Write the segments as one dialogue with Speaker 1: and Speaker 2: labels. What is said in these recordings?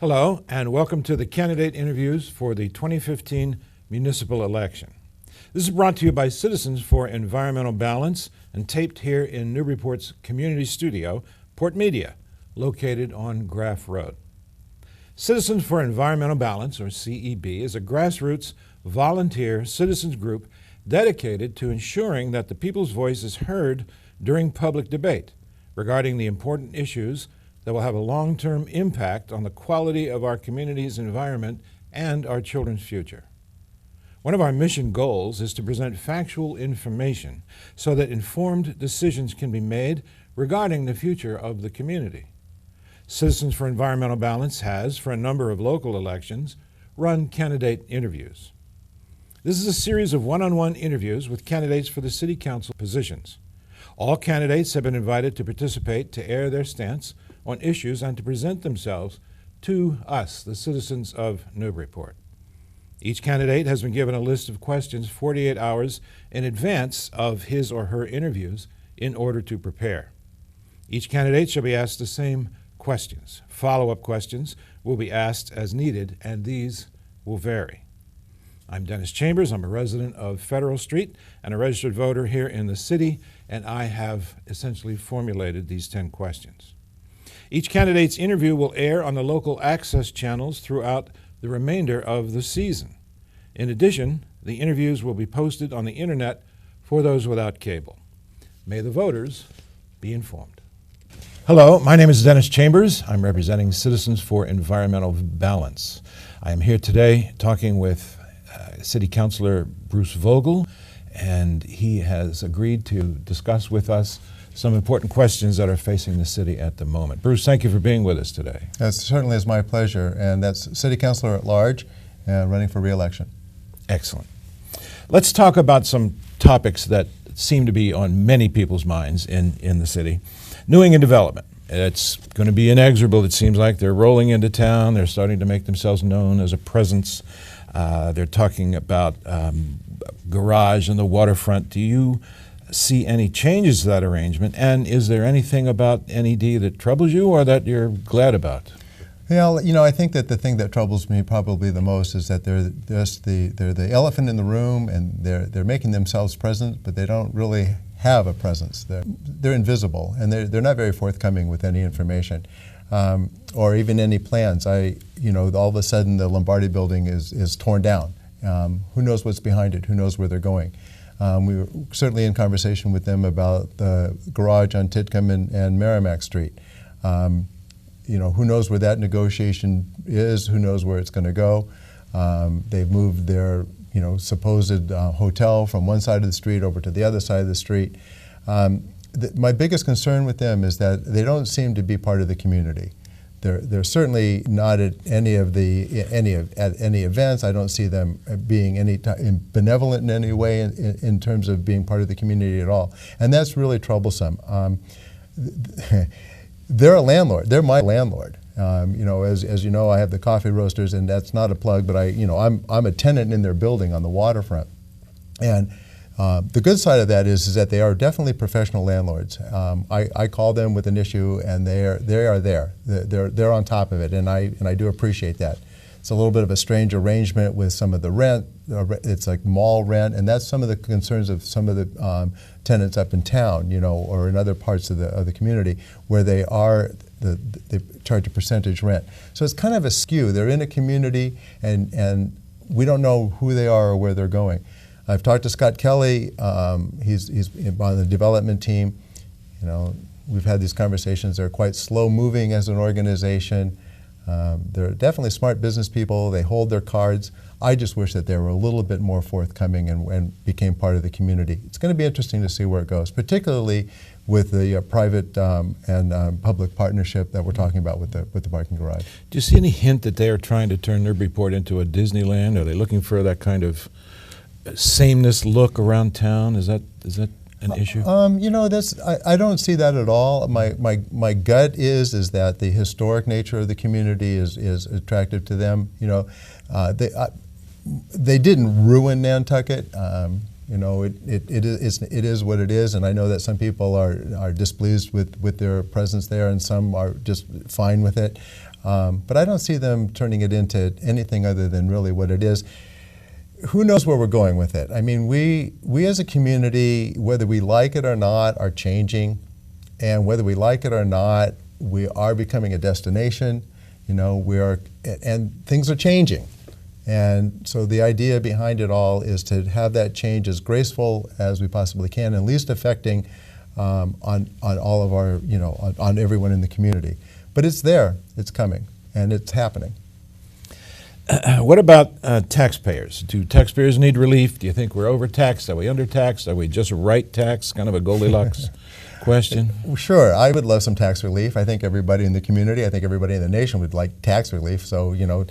Speaker 1: Hello, and welcome to the candidate interviews for the 2015 municipal election. This is brought to you by Citizens for Environmental Balance and taped here in Newburyport's community studio, PortMedia, located on Graff Road. Citizens for Environmental Balance, or CEB, is a grassroots volunteer citizens group dedicated to ensuring that the people's voice is heard during public debate regarding the important issues that will have a long-term impact on the quality of our community's environment and our children's future. One of our mission goals is to present factual information so that informed decisions can be made regarding the future of the community. Citizens for Environmental Balance has, for a number of local elections, run candidate interviews. This is a series of one-on-one interviews with candidates for the City Council positions. All candidates have been invited to participate to air their stance on issues and to present themselves to us, the citizens of Newburyport. Each candidate has been given a list of questions 48 hours in advance of his or her interviews in order to prepare. Each candidate shall be asked the same questions. Follow-up questions will be asked as needed, and these will vary. I'm Dennis Chambers. I'm a resident of Federal Street and a registered voter here in the city, and I have essentially formulated these 10 questions. Each candidate's interview will air on the local access channels throughout the remainder of the season. In addition, the interviews will be posted on the internet for those without cable. May the voters be informed. Hello, my name is Dennis Chambers. I'm representing Citizens for Environmental Balance. I am here today talking with City Councilor Bruce Vogel, and he has agreed to discuss with us some important questions that are facing the city at the moment. Bruce, thank you for being with us today.
Speaker 2: It certainly is my pleasure, and that's City Councilor at large and running for re-election.
Speaker 1: Excellent. Let's talk about some topics that seem to be on many people's minds in the city. Newing and development. It's going to be inexorable, it seems like. They're rolling into town. They're starting to make themselves known as a presence. They're talking about garage and the waterfront. Do you see any changes to that arrangement? And is there anything about NED that troubles you or that you're glad about?
Speaker 2: Well, you know, I think that the thing that troubles me probably the most is that they're the elephant in the room, and they're making themselves present, but they don't really have a presence. They're invisible, and they're not very forthcoming with any information. Or even any plans. All of a sudden the Lombardi building is torn down. Who knows what's behind it? Who knows where they're going? We were certainly in conversation with them about the garage on Titcomb and Merrimack Street. Who knows where that negotiation is? Who knows where it's going to go? They've moved their supposed hotel from one side of the street over to the other side of the street. My biggest concern with them is that they don't seem to be part of the community. They're certainly not at any events. I don't see them being benevolent in any way in terms of being part of the community at all, and that's really troublesome. They're a landlord. They're my landlord. As you know, I have the coffee roasters, and that's not a plug, but I'm a tenant in their building on the waterfront, and the good side of that is that they are definitely professional landlords. I call them with an issue, and they are there. They're on top of it, and I do appreciate that. It's a little bit of a strange arrangement with some of the rent. It's like mall rent, and that's some of the concerns of some of the tenants up in town, or in other parts of the community where they charge a percentage rent. So it's kind of a skew. They're in a community, and we don't know who they are or where they're going. I've talked to Scott Kelly. He's on the development team. We've had these conversations. They're quite slow-moving as an organization. They're definitely smart business people. They hold their cards. I just wish that they were a little bit more forthcoming and became part of the community. It's going to be interesting to see where it goes, particularly with the private and public partnership that we're talking about with the parking garage.
Speaker 1: Do you see any hint that they are trying to turn Newburyport into a Disneyland? Are they looking for that kind of sameness look around town? Is that an issue? I don't see that at all. My gut is that the historic nature of the community is attractive to them. They didn't ruin Nantucket.
Speaker 2: You know, it is what it is, and I know that some people are displeased with their presence there, and some are just fine with it. But I don't see them turning it into anything other than really what it is. Who knows where we're going with it? I mean, we as a community, whether we like it or not, are changing, and whether we like it or not, we are becoming a destination. You know, and things are changing. And so the idea behind it all is to have that change as graceful as we possibly can, and least affecting on all of our, you know, on everyone in the community. But it's there, it's coming, and it's happening.
Speaker 1: What about taxpayers? Do taxpayers need relief? Do you think we're overtaxed? Are we undertaxed? Are we just right taxed? Kind of a Goldilocks question.
Speaker 2: Sure, I would love some tax relief. I think everybody in the community, I think everybody in the nation would like tax relief. So, you know,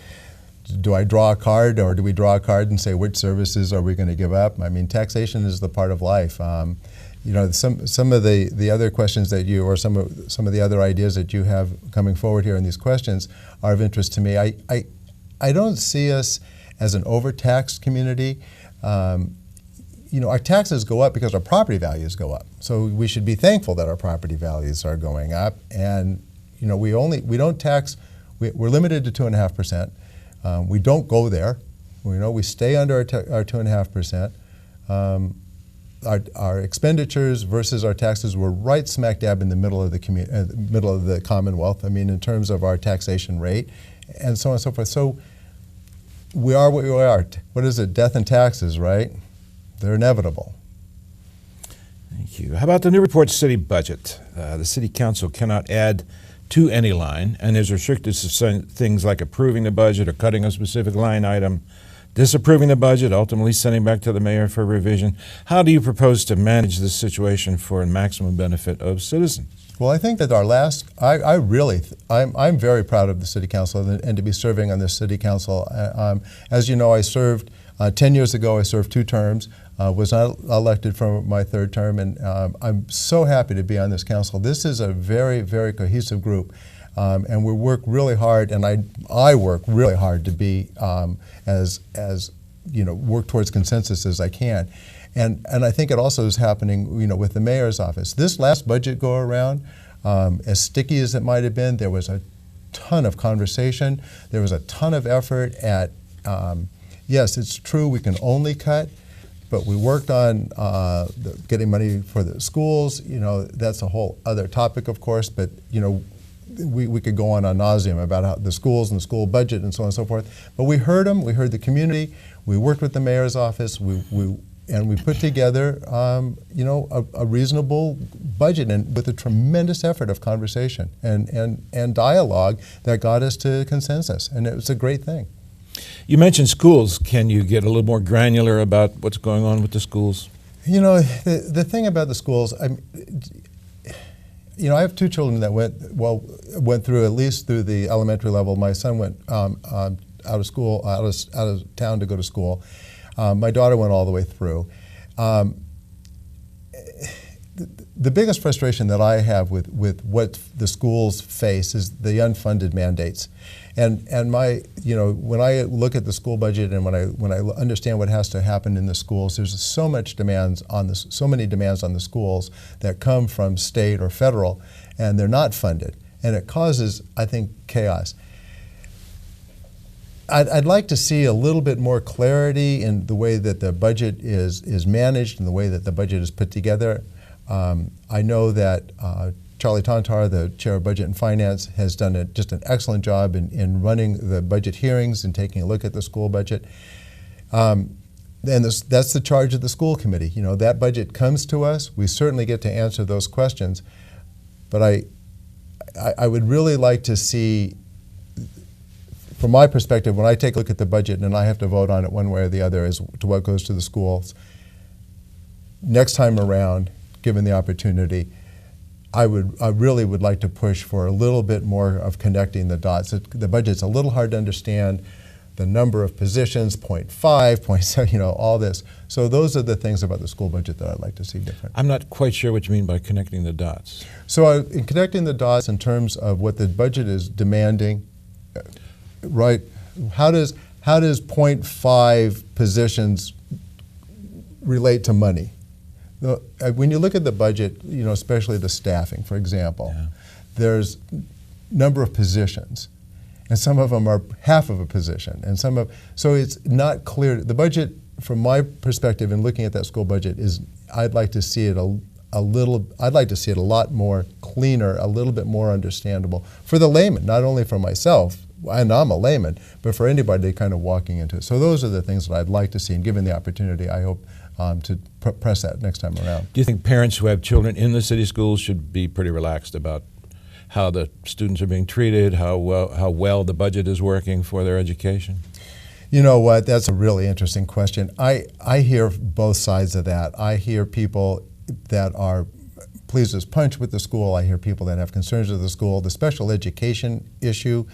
Speaker 2: do I draw a card, or do we draw a card and say which services are we going to give up? I mean, taxation is the part of life. You know, some of the other questions that you, or some of the other ideas that you have coming forward here in these questions are of interest to me. I don't see us as an overtaxed community. You know, our taxes go up because our property values go up. So we should be thankful that our property values are going up. And you know, we don't tax. We're limited to 2.5%. We don't go there. You know, we stay under our 2.5%. Our expenditures versus our taxes were right smack dab in the middle of the Commonwealth. I mean, in terms of our taxation rate, and so on and so forth. So we are what we are. What is it? Death and taxes, right? They're inevitable.
Speaker 1: Thank you. How about the Newburyport city budget? The city council cannot add to any line and is restricted to things like approving the budget or cutting a specific line item, disapproving the budget, ultimately sending back to the mayor for revision. How do you propose to manage this situation for maximum benefit of citizens?
Speaker 2: Well, I think that I'm very proud of the city council and to be serving on this city council. As you know, I served 10 years ago. I served 2 terms. Was not elected for my 3rd term, and I'm so happy to be on this council. This is a very, very cohesive group, and we work really hard, and I work really hard to be as you know, work towards consensus as I can. And I think it also is happening, you know, with the mayor's office. This last budget go around, as sticky as it might have been, there was a ton of conversation. There was a ton of effort at, yes, it's true we can only cut, but we worked on getting money for the schools. You know, that's a whole other topic, of course, but, you know, we could go on ad nauseum about how the schools and the school budget and so on and so forth. But we heard them, we heard the community, we worked with the mayor's office, and we put together, you know, a reasonable budget, and with a tremendous effort of conversation and dialogue that got us to consensus, and it was a great thing.
Speaker 1: You mentioned schools. Can you get a little more granular about what's going on with the schools? You
Speaker 2: know, the thing about the schools, you know, I have 2 children that went through, at least through the elementary level. My son went out of school, out of town to go to school. My daughter went all the way through. The biggest frustration that I have with what the schools face is the unfunded mandates. And my, you know, when I look at the school budget and when I understand what has to happen in the schools, there's so many demands on the schools that come from state or federal, and they're not funded, and it causes, I think, chaos. I'd like to see a little bit more clarity in the way that the budget is managed and the way that the budget is put together. I know that Charlie Tantar, the chair of Budget and Finance, has done just an excellent job in running the budget hearings and taking a look at the school budget. And that's the charge of the school committee. You know, that budget comes to us. We certainly get to answer those questions. But I would really like to see, from my perspective, when I take a look at the budget and I have to vote on it one way or the other as to what goes to the schools, next time around, given the opportunity, I really would like to push for a little bit more of connecting the dots. The budget's a little hard to understand. The number of positions, 0.5, 0.7, you know, all this. So those are the things about the school budget that I'd like to see different.
Speaker 1: I'm not quite sure what you mean by connecting the dots.
Speaker 2: So in connecting the dots in terms of what the budget is demanding, right? How does 0.5 positions relate to money. When you look at the budget, especially the staffing, for example, there's number of positions, and some of them are half of a position, and so it's not clear. The budget, from my perspective in looking at that school budget, I'd like to see it a lot more cleaner, a little bit more understandable for the layman, not only for myself, and I'm a layman, but for anybody kind of walking into it. So those are the things that I'd like to see, and given the opportunity, I hope to press that next time around.
Speaker 1: Do you think parents who have children in the city schools should be pretty relaxed about how the students are being treated, how well the budget is working for their education?
Speaker 2: You know what? That's a really interesting question. I hear both sides of that. I hear people that are pleased as punch with the school. I hear people that have concerns with the school. The special education issue,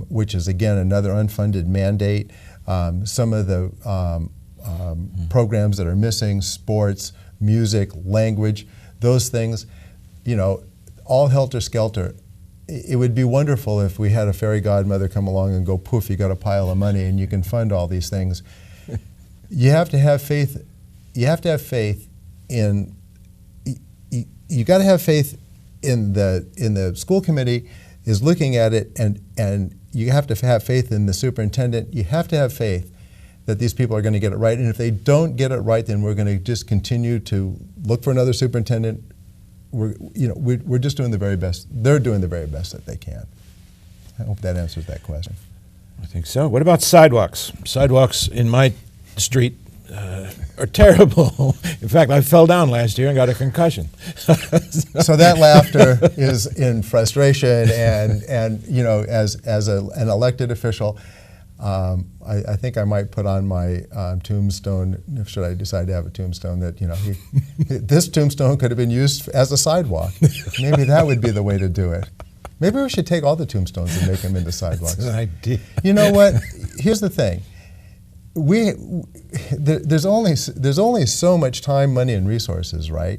Speaker 2: which is again another unfunded mandate. Some of the programs that are missing, sports, music, language, those things, all helter-skelter. It would be wonderful if we had a fairy godmother come along and go, poof, you got a pile of money and you can fund all these things. You have to have faith. You have to have faith in. You got to have faith in the school committee is looking at it, and you have to have faith in the superintendent. You have to have faith that these people are going to get it right. And if they don't get it right, then we're going to just continue to look for another superintendent. We're just doing the very best. They're doing the very best that they can. I hope that answers that question.
Speaker 1: I think so. What about sidewalks? Sidewalks in my street are terrible. In fact, I fell down last year and got a concussion.
Speaker 2: So that laughter is in frustration, and as an elected official, I think I might put on my tombstone, should I decide to have a tombstone, that this tombstone could have been used as a sidewalk. Maybe that would be the way to do it. Maybe we should take all the tombstones and make them into sidewalks.
Speaker 1: That's an idea.
Speaker 2: You know what? Here's the thing. There's only so much time, money, and resources, right?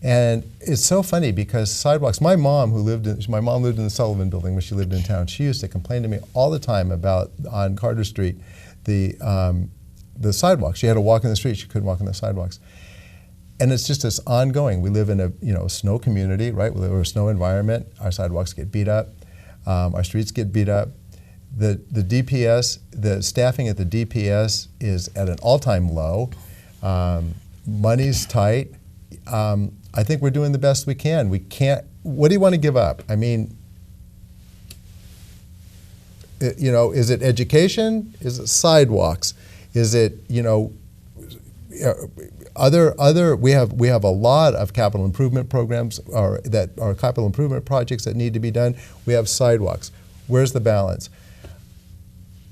Speaker 2: And it's so funny because sidewalks. My mom lived in the Sullivan Building when she lived in town. She used to complain to me all the time about on Carter Street the sidewalks. She had to walk in the street. She couldn't walk on the sidewalks. And it's just this ongoing. We live in a snow community, right? We live in a snow environment. Our sidewalks get beat up. Our streets get beat up. The DPS, the staffing at the DPS is at an all-time low. Money's tight. I think we're doing the best we can. We can't. What do you want to give up? I mean, is it education? Is it sidewalks? Is it other? We have a lot of capital improvement programs that are capital improvement projects that need to be done. We have sidewalks. Where's the balance?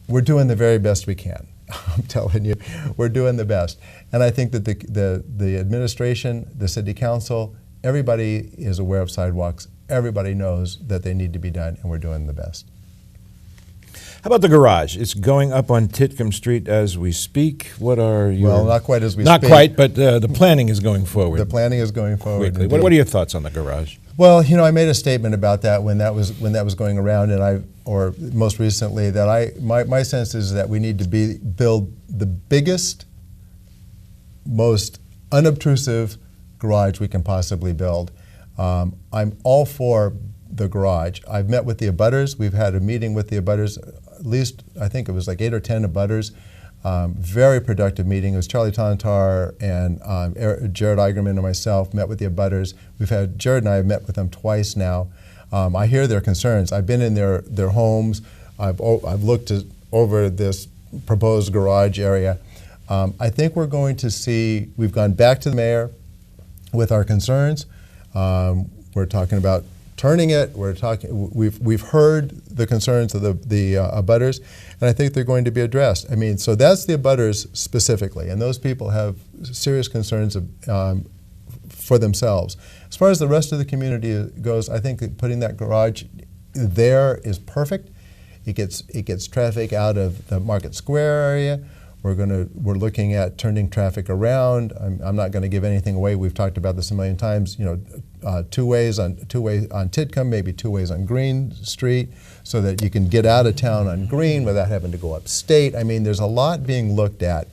Speaker 2: We're doing the very best we can. I'm telling you, we're doing the best. And I think that the administration, the city council, everybody is aware of sidewalks. Everybody knows that they need to be done, and we're doing the best.
Speaker 1: How about the garage? It's going up on Titcomb Street as we speak. What are your...
Speaker 2: Well, not quite as we speak.
Speaker 1: Not quite, but the planning is going forward.
Speaker 2: The planning is going forward.
Speaker 1: Quickly. What are your thoughts on the garage?
Speaker 2: Well, I made a statement about that when that was going around, and or most recently, that my sense is that we need to build the biggest, most unobtrusive garage we can possibly build. I'm all for the garage. I've met with the abutters. We've had a meeting with the abutters. At least I think it was like 8 or 10 abutters. Very productive meeting. It was Charlie Tontar and Jared Eigerman and myself met with the abutters. Jared and I have met with them twice now. I hear their concerns. I've been in their homes. I've looked over this proposed garage area. I think we're going to see, we've gone back to the mayor with our concerns. We're talking about turning it. We've heard the concerns of the abutters, and I think they're going to be addressed. I mean, so that's the abutters specifically, and those people have serious concerns for themselves. As far as the rest of the community goes, I think that putting that garage there is perfect. It gets traffic out of the Market Square area. We're looking at turning traffic around. I'm not going to give anything away. We've talked about this a million times. Two ways on Titcomb, maybe 2 ways on Green Street, so that you can get out of town on Green without having to go upstate. I mean, there's a lot being looked at,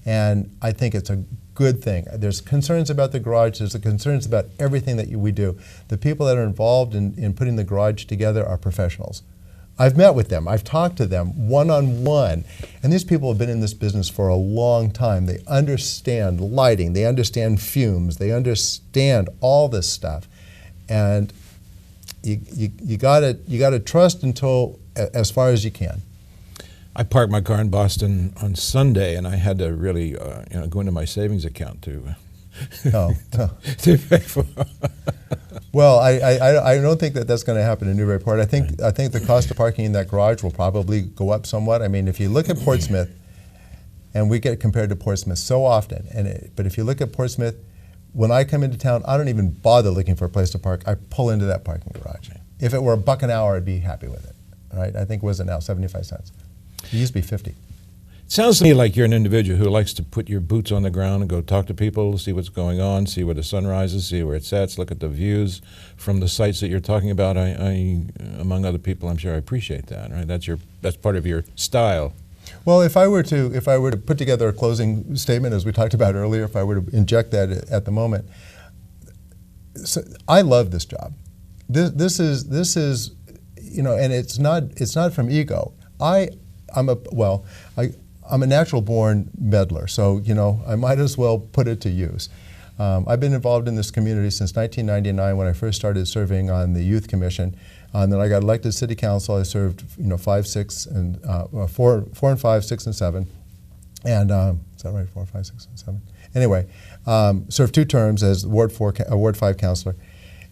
Speaker 2: and I think it's a good thing. There's concerns about the garage. There's the concerns about everything that we do. The people that are involved in putting the garage together are professionals. I've met with them. I've talked to them one-on-one. And these people have been in this business for a long time. They understand lighting. They understand fumes. They understand all this stuff. And you gotta trust until as far as you can.
Speaker 1: I parked my car in Boston on Sunday, and I had to really go into my savings account to to pay for.
Speaker 2: Well, I don't think that that's going to happen in Newburyport. I think the cost of parking in that garage will probably go up somewhat. I mean, if you look at Portsmouth, and we get compared to Portsmouth so often, but if you look at Portsmouth, when I come into town, I don't even bother looking for a place to park. I pull into that parking garage. If it were $1 an hour, I'd be happy with it. Right? I think, was it now 75 cents? It used to be 50.
Speaker 1: It sounds to me like you're an individual who likes to put your boots on the ground and go talk to people, see what's going on, see where the sun rises, see where it sets, look at the views from the sites that you're talking about. I among other people, I'm sure I appreciate that. Right? That's part of your style.
Speaker 2: Well, if I were to put together a closing statement, as we talked about earlier, if I were to inject that at the moment, so I love this job. This is and it's not from ego. I'm a natural-born meddler, so I might as well put it to use. I've been involved in this community since 1999 when I first started serving on the Youth Commission. And then I got elected City Council. I served 4 and 5, 6 and 7. And is that right? 4, 5, 6 and 7. Anyway, served 2 terms as Ward 5 councilor,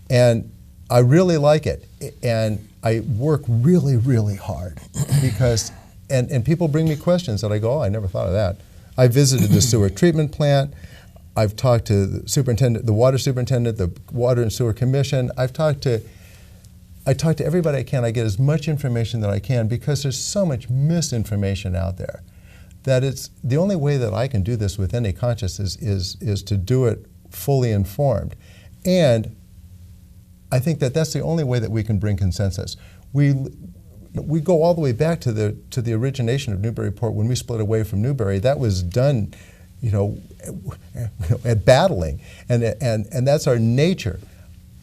Speaker 2: and I really like it. And I work really, really hard because. And people bring me questions that I go, oh, I never thought of that. I visited the sewer treatment plant. I've talked to the superintendent, the water superintendent, the water and sewer commission. I talk to everybody I can. I get as much information that I can because there's so much misinformation out there that it's the only way that I can do this with any conscience is to do it fully informed. And I think that that's the only way that we can bring consensus. We go all the way back to the origination of Newburyport when we split away from Newbury. That was done, at battling, and that's our nature.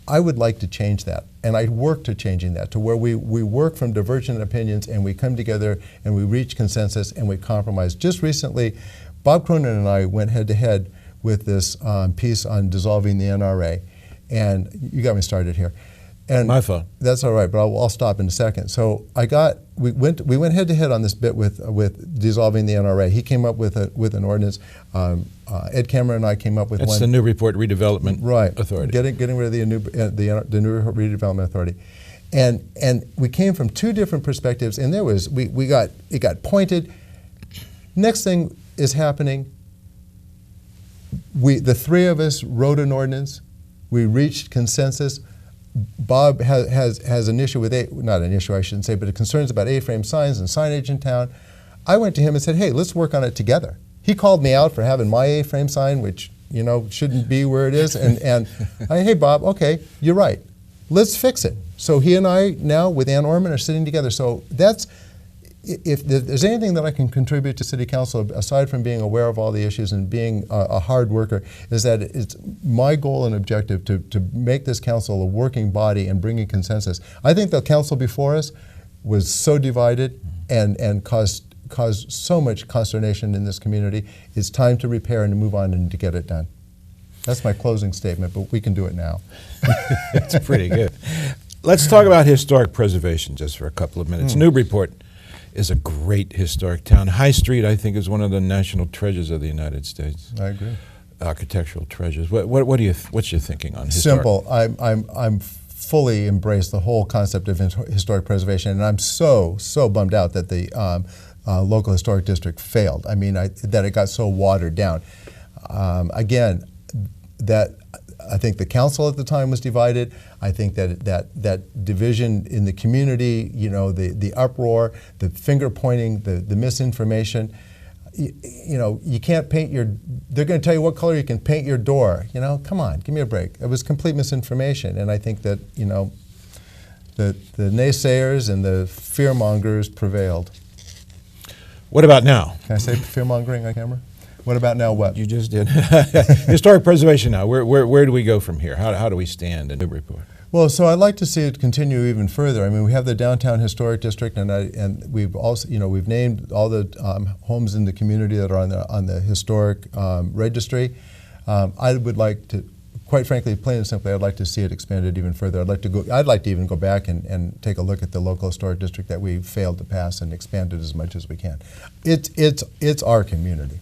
Speaker 2: I would like to change that, and I work to changing that to where we work from divergent opinions and we come together and we reach consensus and we compromise. Just recently, Bob Cronin and I went head to head with this piece on dissolving the NRA, and you got me started here. And
Speaker 1: my fault.
Speaker 2: That's all right, but I'll stop in a second. So we went head to head on this bit with dissolving the NRA. He came up with an ordinance. Ed Cameron and I came up with one.
Speaker 1: It's the Newburyport Redevelopment Authority.
Speaker 2: Getting rid of the Newburyport Redevelopment Authority, and we came from 2 different perspectives. And it got pointed. Next thing is happening. The 3 of us wrote an ordinance. We reached consensus. Bob has an issue with not an issue I shouldn't say, but concerns about A-frame signs and signage in town. I went to him and said, hey, let's work on it together. He called me out for having my A-frame sign, which shouldn't be where it is, and hey Bob, okay, you're right. Let's fix it. So he and I now with Ann Orman are sitting together. So that's, if there's anything that I can contribute to City Council, aside from being aware of all the issues and being a hard worker, is that it's my goal and objective to make this council a working body and bring a consensus. I think the council before us was so divided and caused so much consternation in this community. It's time to repair and to move on and to get it done. That's my closing statement, but we can do it now.
Speaker 1: It's pretty good. Let's talk about historic preservation just for a couple of minutes. Newburyport is a great historic town. High Street, I think, is one of the national treasures of the United States.
Speaker 2: I agree.
Speaker 1: Architectural treasures. What's your thinking on historic?
Speaker 2: Simple. I'm fully embrace the whole concept of historic preservation, and I'm so bummed out that the local historic district failed. I mean, that it got so watered down. Again, that I think the council at the time was divided. I think that division in the community, the uproar, the finger pointing, the misinformation. You can't paint they're going to tell you what color you can paint your door. Come on, give me a break. It was complete misinformation, and I think that the naysayers and the fearmongers prevailed.
Speaker 1: What about now?
Speaker 2: Can I say fear-mongering on camera? What about now what?
Speaker 1: You just did. Historic preservation now. Where do we go from here? How do we stand in Newburyport?
Speaker 2: Well, so I'd like to see it continue even further. I mean, we have the downtown historic district, and we've also, we've named all the homes in the community that are on the historic registry. I would like to, quite frankly, plain and simply, I'd like to see it expanded even further. I'd like to even go back and take a look at the local historic district that we failed to pass and expand it as much as we can. It's our community.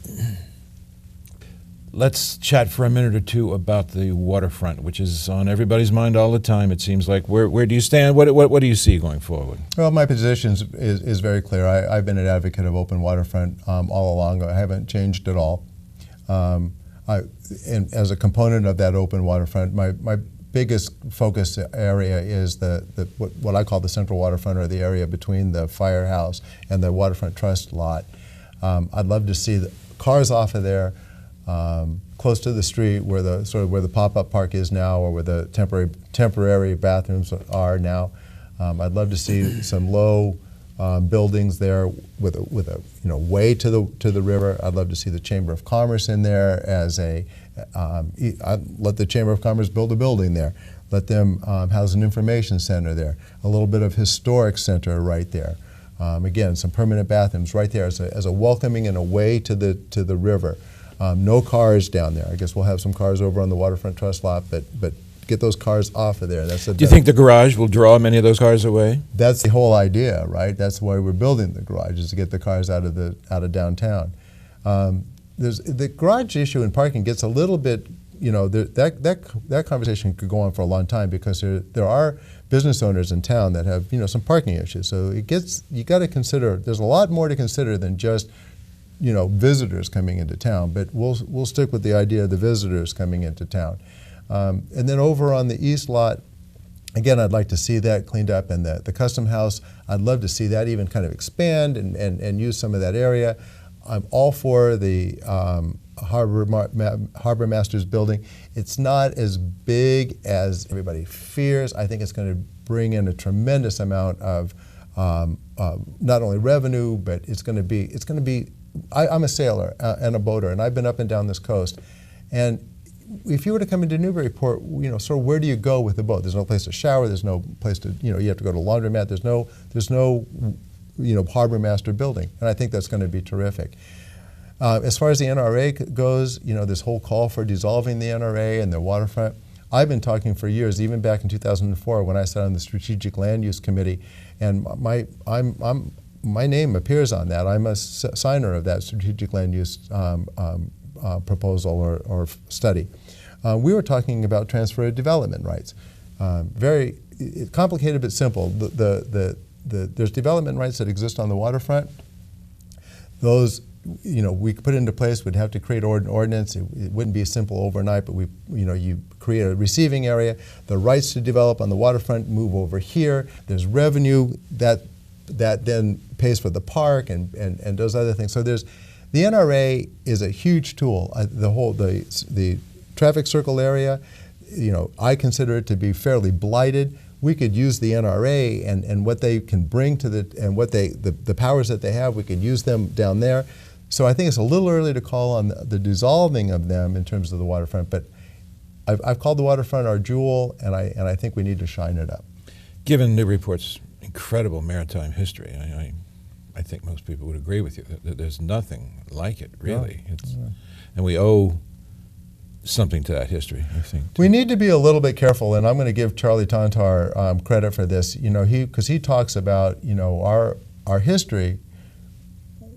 Speaker 1: Let's chat for a minute or two about the waterfront, which is on everybody's mind all the time, it seems like. Where do you stand? What do you see going forward?
Speaker 2: Well, my position is very clear. I've been an advocate of open waterfront all along. I haven't changed at all. And as a component of that open waterfront, my biggest focus area is what I call the central waterfront, or the area between the firehouse and the waterfront trust lot. I'd love to see the cars off of there, close to the street where the pop-up park is now, or where the temporary bathrooms are now. I'd love to see some low buildings there with a way to the river. I'd love to see the Chamber of Commerce in there as let the Chamber of Commerce build a building there. Let them house an information center there. A little bit of historic center right there. Again, some permanent bathrooms right there as a welcoming and a way to the river. No cars down there. I guess we'll have some cars over on the Waterfront Trust lot, but get those cars off of there. Do
Speaker 1: you think the garage will draw many of those cars away?
Speaker 2: That's the whole idea, right? That's why we're building the garage, is to get the cars out of downtown. The garage issue and parking gets a little bit, that conversation could go on for a long time, because there are business owners in town that have some parking issues. So you got to consider. There's a lot more to consider than just visitors coming into town. But we'll stick with the idea of the visitors coming into town. And then over on the east lot, again, I'd like to see that cleaned up, and the Custom House, I'd love to see that even kind of expand and use some of that area. I'm all for the Harbor Masters building. It's not as big as everybody fears. I think it's going to bring in a tremendous amount of not only revenue, but it's going to be. I'm a sailor and a boater, and I've been up and down this coast, and if you were to come into Newburyport, sort of where do you go with the boat? There's no place to shower. There's no place to, you have to go to a laundromat. There's no harbor master building, and I think that's going to be terrific. As far as the NRA goes, this whole call for dissolving the NRA and the waterfront, I've been talking for years, even back in 2004 when I sat on the Strategic Land Use Committee, and my name appears on that. I'm a signer of that Strategic Land Use proposal or study. We were talking about transfer of development rights. Very complicated but simple. There's development rights that exist on the waterfront. Those, we put into place. We'd have to create an ordinance. It wouldn't be simple overnight, but you create a receiving area. The rights to develop on the waterfront move over here. There's revenue that then pays for the park and does other things. So the NRA is a huge tool. The traffic circle area, I consider it to be fairly blighted. We could use the NRA and what they can bring to the powers that they have. We could use them down there. So I think it's a little early to call on the dissolving of them in terms of the waterfront. But I've called the waterfront our jewel, and I think we need to shine it up.
Speaker 1: Given Newburyport's incredible maritime history, I think most people would agree with you that there's nothing like it, really. And we owe something to that history, I think.
Speaker 2: We need to be a little bit careful, and I'm going to give Charlie Tantar credit for this. Because he talks about our history.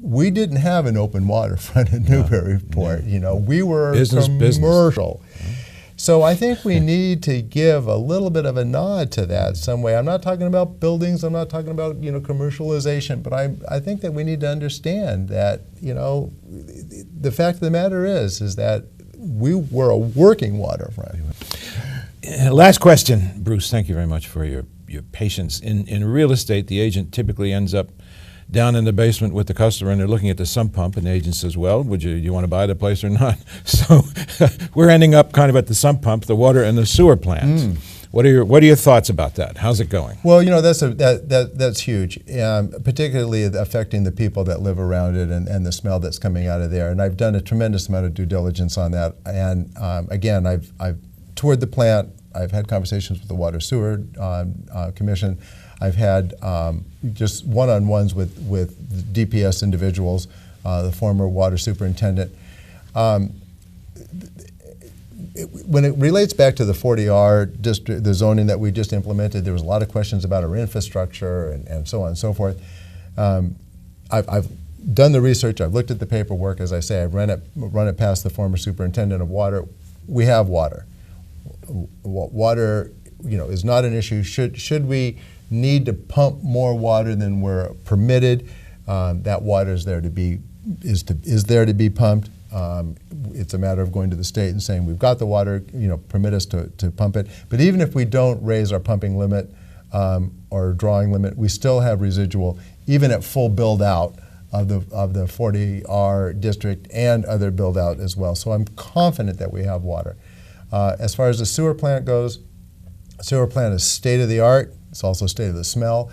Speaker 2: We didn't have an open waterfront in Newburyport. We were commercial. So I think we need to give a little bit of a nod to that some way. I'm not talking about buildings, I'm not talking about commercialization, but I think that we need to understand that the fact of the matter is that we were a working waterfront.
Speaker 1: Last question, Bruce. Thank you very much for your patience. In real estate, the agent typically ends up down in the basement with the customer, and they're looking at the sump pump, and the agent says, well, you want to buy the place or not? So we're ending up kind of at the sump pump, the water and the sewer plants. What are your thoughts about that? How's it going?
Speaker 2: Well, that's huge, particularly affecting the people that live around it and the smell that's coming out of there. And I've done a tremendous amount of due diligence on that. And again, I've toured the plant. I've had conversations with the Water Sewer Commission. I've had just one-on-ones with DPS individuals, the former water superintendent. When it relates back to the 40R district, the zoning that we just implemented, there was a lot of questions about our infrastructure and so on and so forth. I've done the research. I've looked at the paperwork. As I say, I've run it past the former superintendent of water. We have water. Water, is not an issue. Should we need to pump more water than we're permitted? That water is there to be pumped. It's a matter of going to the state and saying we've got the water, permit us to pump it. But even if we don't raise our pumping limit or drawing limit, we still have residual, even at full build out of the 40R district and other build out as well. So I'm confident that we have water. As far as the sewer plant goes, the sewer plant is state of the art. It's also state of the smell.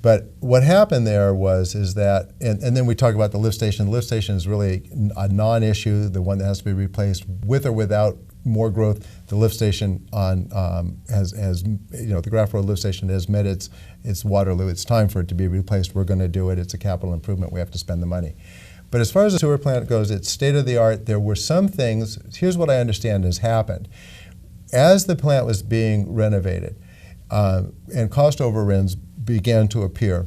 Speaker 2: But what happened there is that, and then we talk about the lift station. The lift station is really a non-issue, the one that has to be replaced with or without more growth. The lift station has the Graff Road lift station has met its Waterloo. It's time for it to be replaced. We're going to do it. It's a capital improvement. We have to spend the money. But as far as the sewer plant goes, it's state of the art. There were some things. Here's what I understand has happened. As the plant was being renovated, and cost overruns began to appear.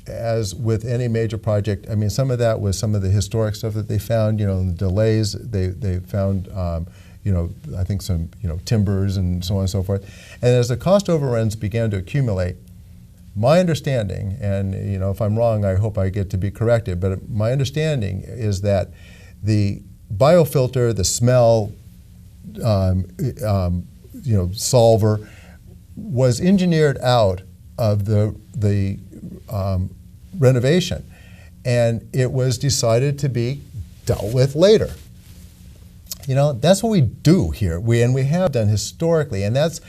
Speaker 2: As with any major project, I mean, some of that was some of the historic stuff that they found, the delays. They found, I think some, timbers and so on and so forth. And as the cost overruns began to accumulate, my understanding, and if I'm wrong, I hope I get to be corrected, but my understanding is that the biofilter, the smell, solver, was engineered out of the renovation, and it was decided to be dealt with later. That's what we do here. We have done historically, and that's,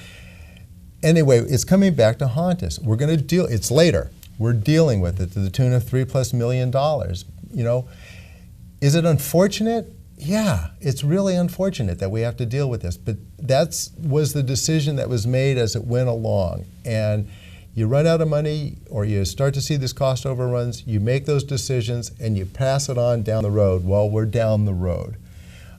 Speaker 2: anyway, it's coming back to haunt us. We're going to deal, it's later. We're dealing with it to the tune of $3+ million. Is it unfortunate? Yeah, it's really unfortunate that we have to deal with this, but that was the decision that was made as it went along. And you run out of money, or you start to see these cost overruns, you make those decisions, and you pass it on down the road. Well, we're down the road.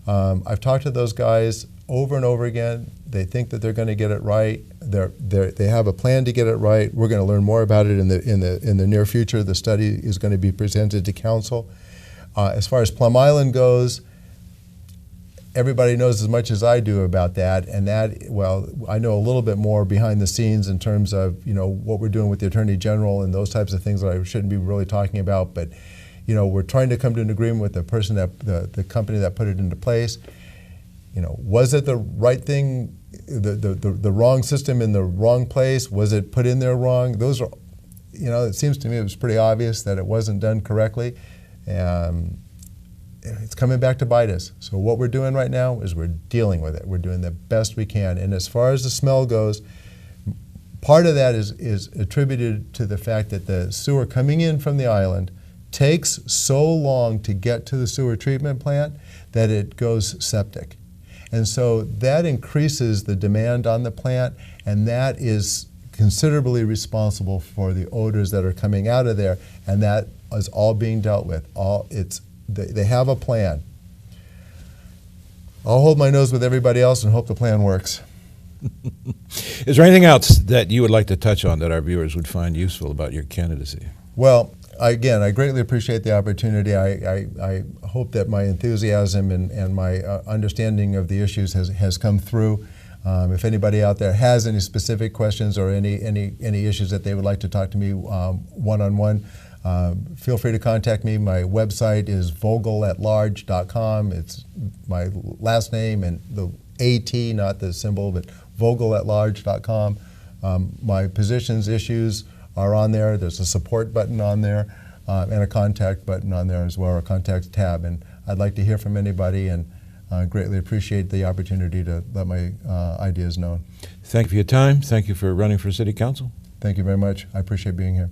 Speaker 2: I've talked to those guys over and over again. They think that they're going to get it right. They have a plan to get it right. We're going to learn more about it in the near future. The study is going to be presented to council. As far as Plum Island goes, everybody knows as much as I do about that, and I know a little bit more behind the scenes in terms of what we're doing with the Attorney General and those types of things that I shouldn't be really talking about. But we're trying to come to an agreement with the person the company that put it into place. Was it the right thing, the wrong system in the wrong place? Was it put in there wrong? Those are, it seems to me it was pretty obvious that it wasn't done correctly. It's coming back to bite us. So what we're doing right now is we're dealing with it. We're doing the best we can. And as far as the smell goes, part of that is attributed to the fact that the sewer coming in from the island takes so long to get to the sewer treatment plant that it goes septic. And so that increases the demand on the plant, and that is considerably responsible for the odors that are coming out of there, and that is all being dealt with. They have a plan. I'll hold my nose with everybody else and hope the plan works.
Speaker 1: Is there anything else that you would like to touch on that our viewers would find useful about your candidacy?
Speaker 2: Well, again, I greatly appreciate the opportunity. I hope that my enthusiasm and my understanding of the issues has come through. If anybody out there has any specific questions or any issues that they would like to talk to me one-on-one, feel free to contact me. My website is vogelatlarge.com. It's my last name and the AT, not the symbol, but vogelatlarge.com. My positions, issues are on there. There's a support button on there and a contact button on there as well, or a contact tab. And I'd like to hear from anybody, and greatly appreciate the opportunity to let my ideas known.
Speaker 1: Thank you for your time. Thank you for running for City Council.
Speaker 2: Thank you very much. I appreciate being here.